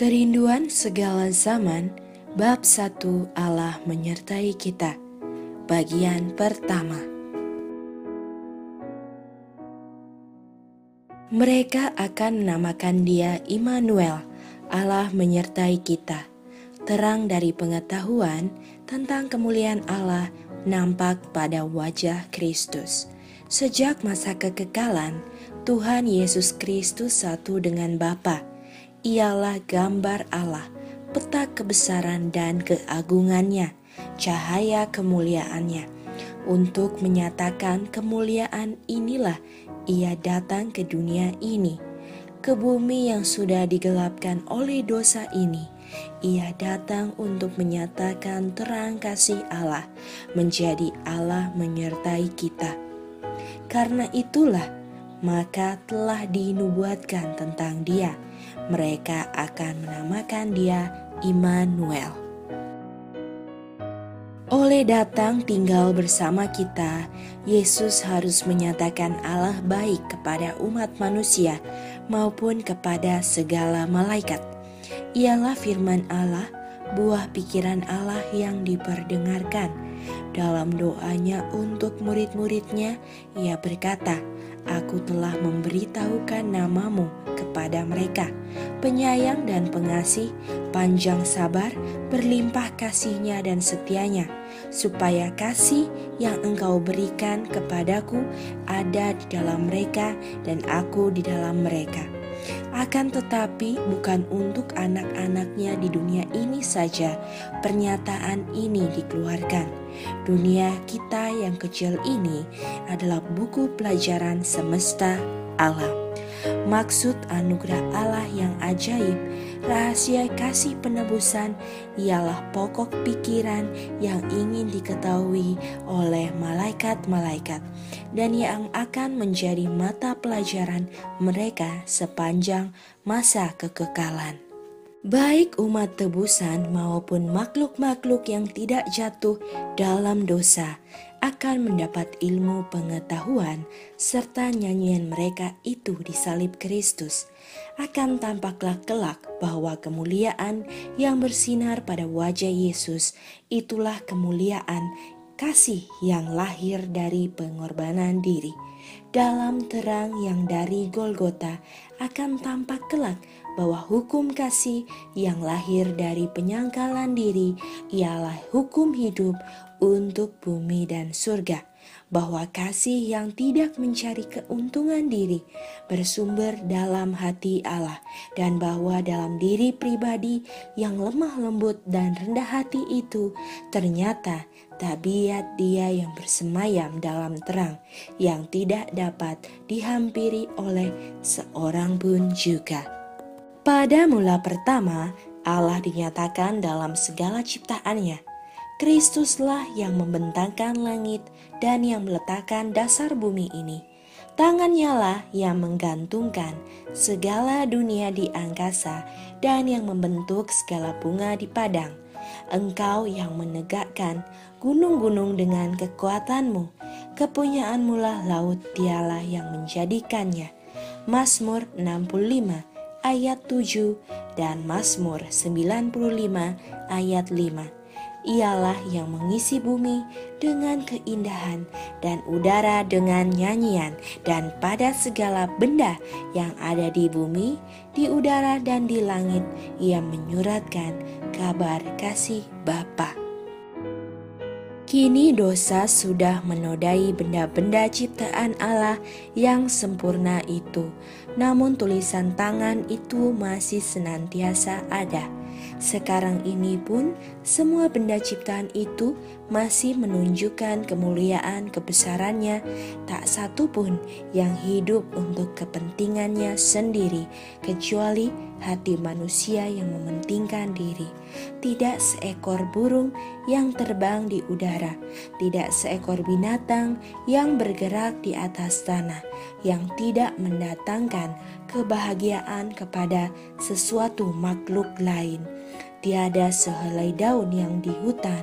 Kerinduan segala zaman, bab 1 Allah menyertai kita. Bagian pertama. Mereka akan menamakan Dia Immanuel, Allah menyertai kita. Terang dari pengetahuan tentang kemuliaan Allah nampak pada wajah Kristus. Sejak masa kekekalan, Tuhan Yesus Kristus satu dengan Bapa. Ialah gambar Allah, peta kebesaran dan keagungannya, cahaya kemuliaannya. Untuk menyatakan kemuliaan inilah Ia datang ke dunia ini, ke bumi yang sudah digelapkan oleh dosa ini. Ia datang untuk menyatakan terang kasih Allah, menjadi Allah menyertai kita. Karena itulah, maka telah dinubuatkan tentang Dia. Mereka akan menamakan Dia Immanuel. Oleh datang tinggal bersama kita, Yesus harus menyatakan Allah baik kepada umat manusia maupun kepada segala malaikat. Ialah firman Allah, buah pikiran Allah yang diperdengarkan. Dalam doanya untuk murid-muridnya, Ia berkata, Aku telah memberitahukan namamu kepada mereka, penyayang dan pengasih, panjang sabar, berlimpah kasihnya dan setianya, supaya kasih yang engkau berikan kepadaku ada di dalam mereka dan aku di dalam mereka. Akan tetapi bukan untuk anak-anaknya di dunia ini saja pernyataan ini dikeluarkan. Dunia kita yang kecil ini adalah buku pelajaran semesta alam. Maksud anugerah Allah yang ajaib, rahasia kasih penebusan ialah pokok pikiran yang ingin diketahui oleh malaikat-malaikat dan yang akan menjadi mata pelajaran mereka sepanjang masa kekekalan. Baik umat tebusan maupun makhluk-makhluk yang tidak jatuh dalam dosa akan mendapat ilmu pengetahuan serta nyanyian mereka itu di salib Kristus. Akan tampaklah kelak bahwa kemuliaan yang bersinar pada wajah Yesus itulah kemuliaan kasih yang lahir dari pengorbanan diri. Dalam terang yang dari Golgota akan tampak kelak bahwa hukum kasih yang lahir dari penyangkalan diri ialah hukum hidup untuk bumi dan surga, bahwa kasih yang tidak mencari keuntungan diri bersumber dalam hati Allah, dan bahwa dalam diri pribadi yang lemah lembut dan rendah hati itu ternyata tabiat Dia yang bersemayam dalam terang yang tidak dapat dihampiri oleh seorang pun juga. Pada mula pertama, Allah dinyatakan dalam segala ciptaannya. Kristuslah yang membentangkan langit dan yang meletakkan dasar bumi ini. Tangannya lah yang menggantungkan segala dunia di angkasa dan yang membentuk segala bunga di padang. Engkau yang menegakkan gunung-gunung dengan kekuatanmu, kepunyaanmu lah laut, Dialah yang menjadikannya. Mazmur 65 ayat 7 dan Mazmur 95 ayat 5. Ialah yang mengisi bumi dengan keindahan dan udara dengan nyanyian, dan pada segala benda yang ada di bumi, di udara dan di langit, Ia menyuratkan kabar kasih Bapa. Kini dosa sudah menodai benda-benda ciptaan Allah yang sempurna itu, namun tulisan tangan itu masih senantiasa ada. Sekarang ini pun semua benda ciptaan itu masih menunjukkan kemuliaan kebesarannya, tak satu pun yang hidup untuk kepentingannya sendiri, kecuali hati manusia yang mementingkan diri. Tidak seekor burung yang terbang di udara, tidak seekor binatang yang bergerak di atas tanah, yang tidak mendatangkan kebahagiaan kepada sesuatu makhluk lain. Tiada sehelai daun yang di hutan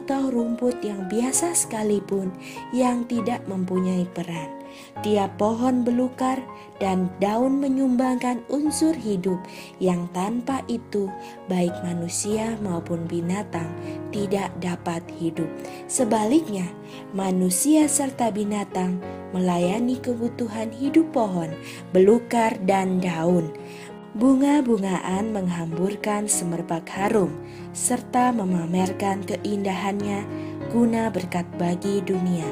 atau rumput yang biasa sekalipun yang tidak mempunyai peran. Tiap pohon belukar dan daun menyumbangkan unsur hidup yang tanpa itu baik manusia maupun binatang tidak dapat hidup. Sebaliknya, manusia serta binatang melayani kebutuhan hidup pohon, belukar, dan daun. Bunga-bungaan menghamburkan semerbak harum serta memamerkan keindahannya guna berkat bagi dunia.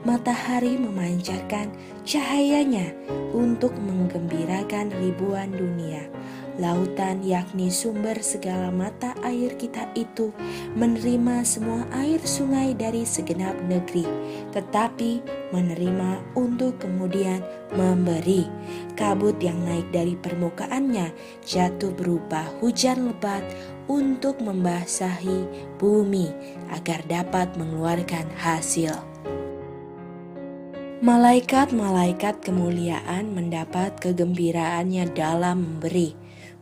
Matahari memancarkan cahayanya untuk menggembirakan ribuan dunia. Lautan, yakni sumber segala mata air kita itu, menerima semua air sungai dari segenap negeri, tetapi menerima untuk kemudian memberi. Kabut yang naik dari permukaannya jatuh berupa hujan lebat untuk membasahi bumi agar dapat mengeluarkan hasil. Malaikat-malaikat kemuliaan mendapat kegembiraannya dalam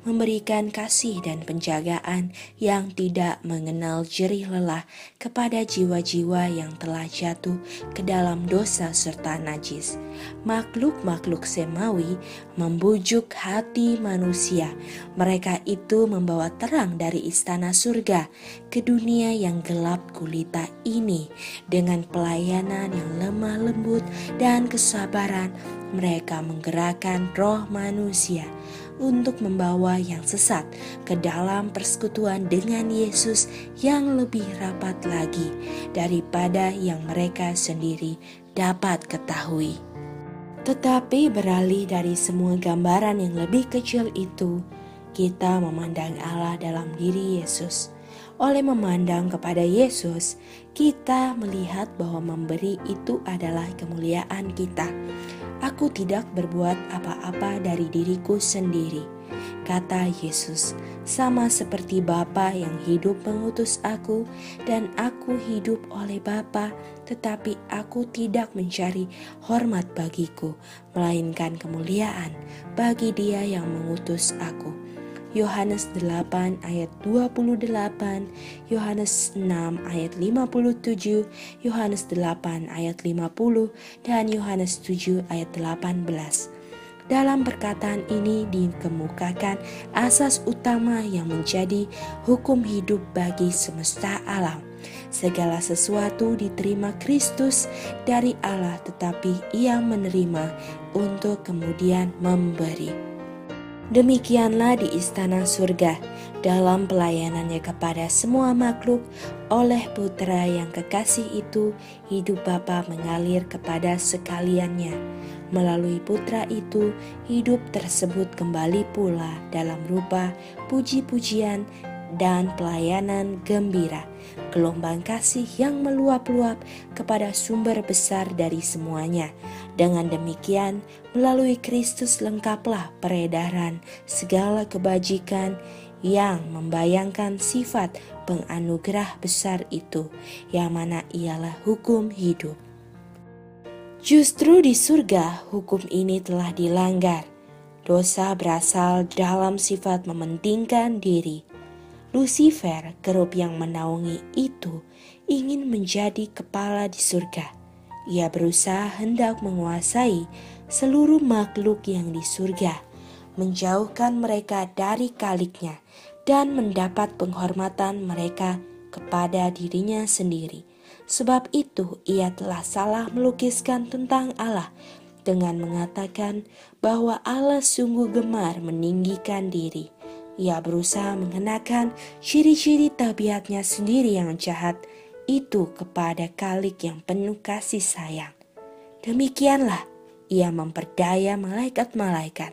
memberikan kasih dan penjagaan yang tidak mengenal jerih lelah kepada jiwa-jiwa yang telah jatuh ke dalam dosa serta najis. Makhluk-makhluk semawi membujuk hati manusia. Mereka itu membawa terang dari istana surga ke dunia yang gelap gulita ini. Dengan pelayanan yang lemah lembut dan kesabaran, mereka menggerakkan roh manusia untuk membawa yang sesat ke dalam persekutuan dengan Yesus yang lebih rapat lagi daripada yang mereka sendiri dapat ketahui. Tetapi beralih dari semua gambaran yang lebih kecil itu, kita memandang Allah dalam diri Yesus. Oleh memandang kepada Yesus, kita melihat bahwa memberi itu adalah kemuliaan kita. Aku tidak berbuat apa-apa dari diriku sendiri, kata Yesus, sama seperti Bapa yang hidup mengutus aku dan aku hidup oleh Bapa, tetapi aku tidak mencari hormat bagiku, melainkan kemuliaan bagi Dia yang mengutus aku. Yohanes 8 ayat 28, Yohanes 6 ayat 57, Yohanes 8 ayat 50, dan Yohanes 7 ayat 18. Dalam perkataan ini dikemukakan asas utama yang menjadi hukum hidup bagi semesta alam. Segala sesuatu diterima Kristus dari Allah, tetapi Ia menerima untuk kemudian memberi. Demikianlah di istana surga, dalam pelayanannya kepada semua makhluk, oleh Putra yang kekasih itu, hidup Bapa mengalir kepada sekaliannya. Melalui Putra itu, hidup tersebut kembali pula dalam rupa puji-pujian dan pelayanan gembira, gelombang kasih yang meluap-luap kepada sumber besar dari semuanya. Dengan demikian, melalui Kristus lengkaplah peredaran segala kebajikan yang membayangkan sifat penganugerah besar itu, yang mana ialah hukum hidup. Justru di surga, hukum ini telah dilanggar. Dosa berasal dalam sifat mementingkan diri. Lucifer, kerup yang menaungi itu, ingin menjadi kepala di surga. Ia berusaha hendak menguasai seluruh makhluk yang di surga, menjauhkan mereka dari Khaliknya, dan mendapat penghormatan mereka kepada dirinya sendiri. Sebab itu ia telah salah melukiskan tentang Allah dengan mengatakan bahwa Allah sungguh gemar meninggikan diri. Ia berusaha mengenakan ciri-ciri tabiatnya sendiri yang jahat itu kepada Khalik yang penuh kasih sayang. Demikianlah ia memperdaya malaikat-malaikat.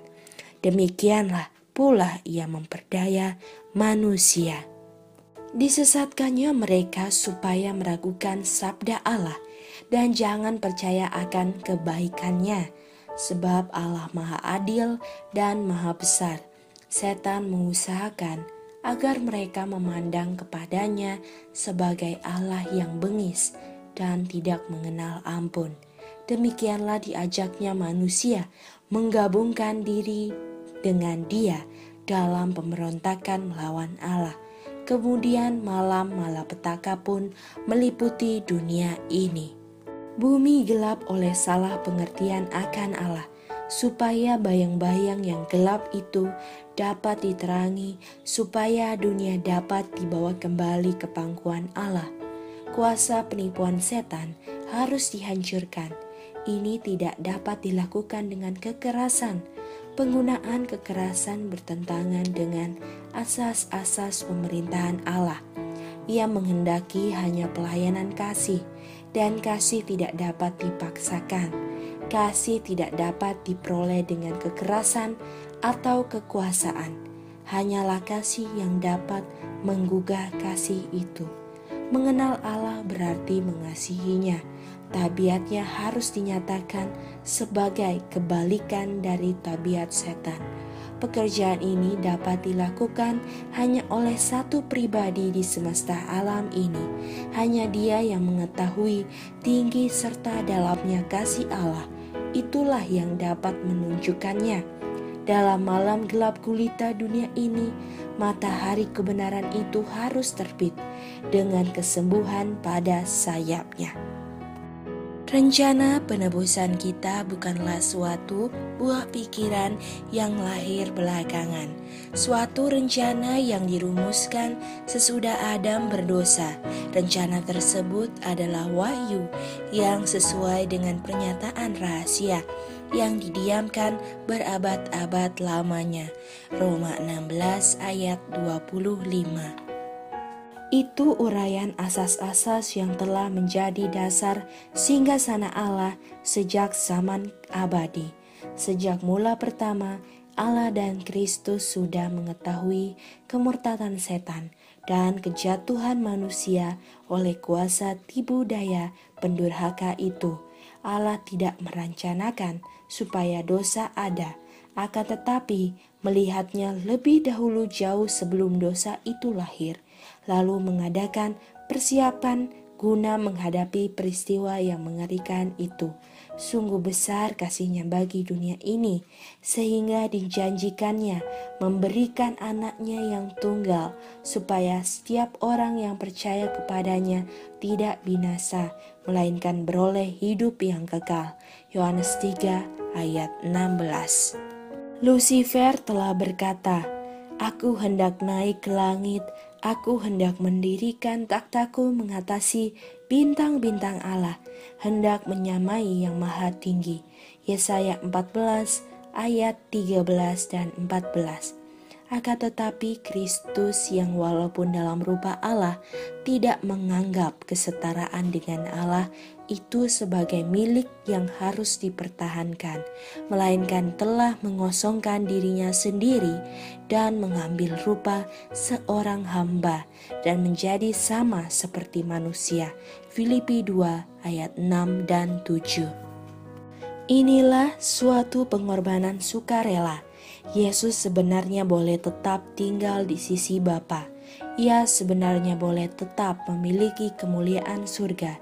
Demikianlah pula ia memperdaya manusia. Disesatkannya mereka supaya meragukan sabda Allah dan jangan percaya akan kebaikannya, sebab Allah Maha Adil dan Maha Besar. Setan mengusahakan agar mereka memandang kepadanya sebagai Allah yang bengis dan tidak mengenal ampun. Demikianlah diajaknya manusia menggabungkan diri dengan Dia dalam pemberontakan melawan Allah. Kemudian malam malapetaka pun meliputi dunia ini. Bumi gelap oleh salah pengertian akan Allah, supaya bayang-bayang yang gelap itu dapat diterangi, supaya dunia dapat dibawa kembali ke pangkuan Allah. Kuasa penipuan setan harus dihancurkan. Ini tidak dapat dilakukan dengan kekerasan. Penggunaan kekerasan bertentangan dengan asas-asas pemerintahan Allah. Ia menghendaki hanya pelayanan kasih, dan kasih tidak dapat dipaksakan. Kasih tidak dapat diperoleh dengan kekerasan atau kekuasaan. Hanyalah kasih yang dapat menggugah kasih itu. Mengenal Allah berarti mengasihinya. Tabiatnya harus dinyatakan sebagai kebalikan dari tabiat setan. Pekerjaan ini dapat dilakukan hanya oleh satu pribadi di semesta alam ini. Hanya Dia yang mengetahui tinggi serta dalamnya kasih Allah. Itulah yang dapat menunjukkannya. Dalam malam gelap gulita dunia ini, matahari kebenaran itu harus terbit dengan kesembuhan pada sayapnya. Rencana penebusan kita bukanlah suatu buah pikiran yang lahir belakangan, suatu rencana yang dirumuskan sesudah Adam berdosa. Rencana tersebut adalah wahyu yang sesuai dengan pernyataan rahasia yang didiamkan berabad-abad lamanya. Roma 16 ayat 25. Itu uraian asas-asas yang telah menjadi dasar singgasana Allah sejak zaman abadi. Sejak mula pertama, Allah dan Kristus sudah mengetahui kemurtatan setan dan kejatuhan manusia oleh kuasa tipu daya pendurhaka itu. Allah tidak merencanakan supaya dosa ada, akan tetapi melihatnya lebih dahulu jauh sebelum dosa itu lahir, lalu mengadakan persiapan guna menghadapi peristiwa yang mengerikan itu. Sungguh besar kasih-Nya bagi dunia ini, sehingga dijanjikannya memberikan anaknya yang tunggal, supaya setiap orang yang percaya kepadanya tidak binasa, melainkan beroleh hidup yang kekal. Yohanes 3 ayat 16. Lucifer telah berkata, "Aku hendak naik ke langit, aku hendak mendirikan takhtaku mengatasi bintang-bintang Allah, hendak menyamai yang maha tinggi." Yesaya 14 ayat 13 dan 14. Akan tetapi Kristus yang walaupun dalam rupa Allah tidak menganggap kesetaraan dengan Allah itu sebagai milik yang harus dipertahankan, melainkan telah mengosongkan dirinya sendiri dan mengambil rupa seorang hamba dan menjadi sama seperti manusia. Filipi 2 ayat 6 dan 7. Inilah suatu pengorbanan sukarela. Yesus sebenarnya boleh tetap tinggal di sisi Bapa. Ia sebenarnya boleh tetap memiliki kemuliaan surga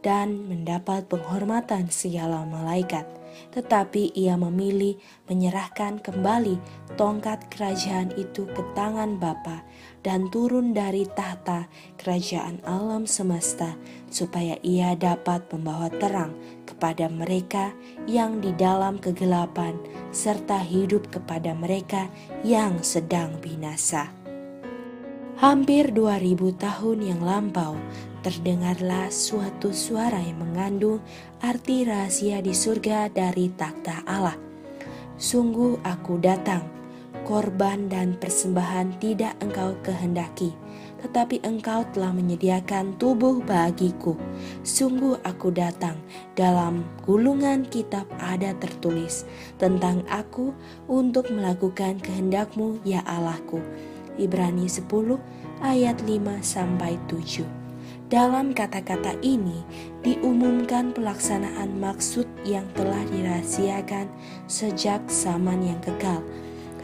dan mendapat penghormatan segala malaikat. Tetapi Ia memilih menyerahkan kembali tongkat kerajaan itu ke tangan Bapa dan turun dari tahta kerajaan alam semesta, supaya Ia dapat membawa terang kepada mereka yang di dalam kegelapan, serta hidup kepada mereka yang sedang binasa. Hampir 2000 tahun yang lampau, terdengarlah suatu suara yang mengandung arti rahasia di surga dari takhta Allah. "Sungguh aku datang, korban dan persembahan tidak engkau kehendaki, tetapi engkau telah menyediakan tubuh bagiku. Sungguh aku datang, dalam gulungan kitab ada tertulis tentang aku untuk melakukan kehendakmu ya Allahku." Ibrani 10 ayat 5-7. Dalam kata-kata ini diumumkan pelaksanaan maksud yang telah dirahasiakan sejak zaman yang kekal.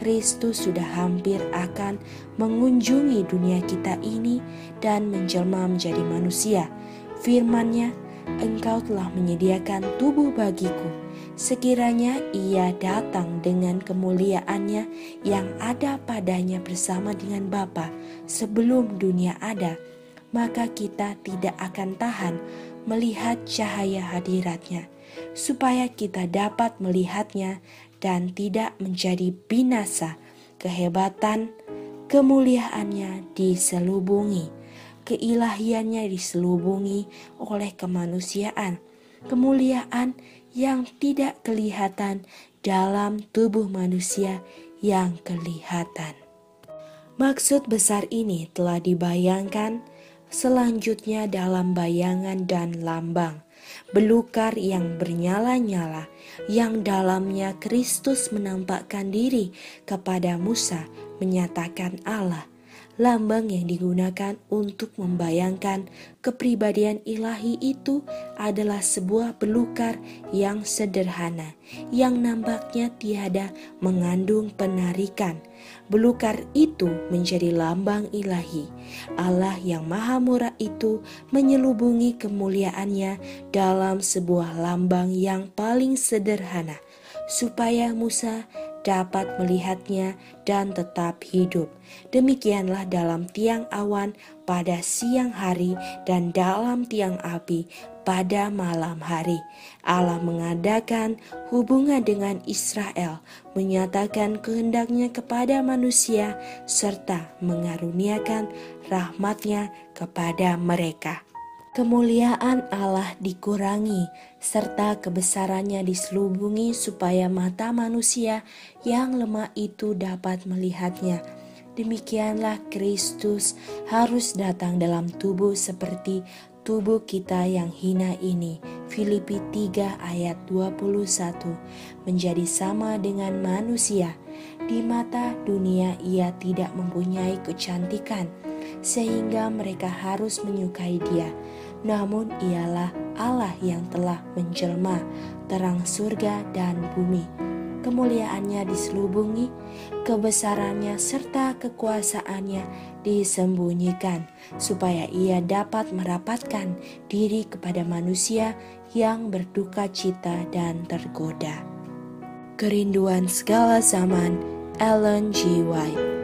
Kristus sudah hampir akan mengunjungi dunia kita ini dan menjelma menjadi manusia. Firman-Nya, "Engkau telah menyediakan tubuh bagiku." Sekiranya Ia datang dengan kemuliaannya yang ada padanya bersama dengan Bapa sebelum dunia ada, maka kita tidak akan tahan melihat cahaya hadirat-Nya, supaya kita dapat melihatnya dan tidak menjadi binasa. Kehebatan kemuliaannya diselubungi, keilahiannya diselubungi oleh kemanusiaan, kemuliaan yang tidak kelihatan dalam tubuh manusia yang kelihatan. Maksud besar ini telah dibayangkan selanjutnya dalam bayangan dan lambang, belukar yang bernyala-nyala, yang dalamnya Kristus menampakkan diri kepada Musa, menyatakan Allah. Lambang yang digunakan untuk membayangkan kepribadian ilahi itu adalah sebuah belukar yang sederhana, yang nampaknya tiada mengandung penarikan. Belukar itu menjadi lambang ilahi. Allah yang maha murah itu menyelubungi kemuliaannya dalam sebuah lambang yang paling sederhana, supaya Musa dapat melihatnya dan tetap hidup. Demikianlah dalam tiang awan pada siang hari dan dalam tiang api pada malam hari. Allah mengadakan hubungan dengan Israel, menyatakan kehendaknya kepada manusia, serta mengaruniakan rahmat-Nya kepada mereka. Kemuliaan Allah dikurangi, serta kebesarannya diselubungi supaya mata manusia yang lemah itu dapat melihatnya. Demikianlah Kristus harus datang dalam tubuh seperti tubuh kita yang hina ini. Filipi 3 ayat 21, menjadi sama dengan manusia. Di mata dunia ia tidak mempunyai kecantikan, sehingga mereka harus menyukai dia. Namun ialah Allah yang telah menjelma, terang surga dan bumi. Kemuliaannya diselubungi, kebesarannya serta kekuasaannya disembunyikan, supaya ia dapat merapatkan diri kepada manusia yang berduka cita dan tergoda. Kerinduan segala zaman, Ellen G. White.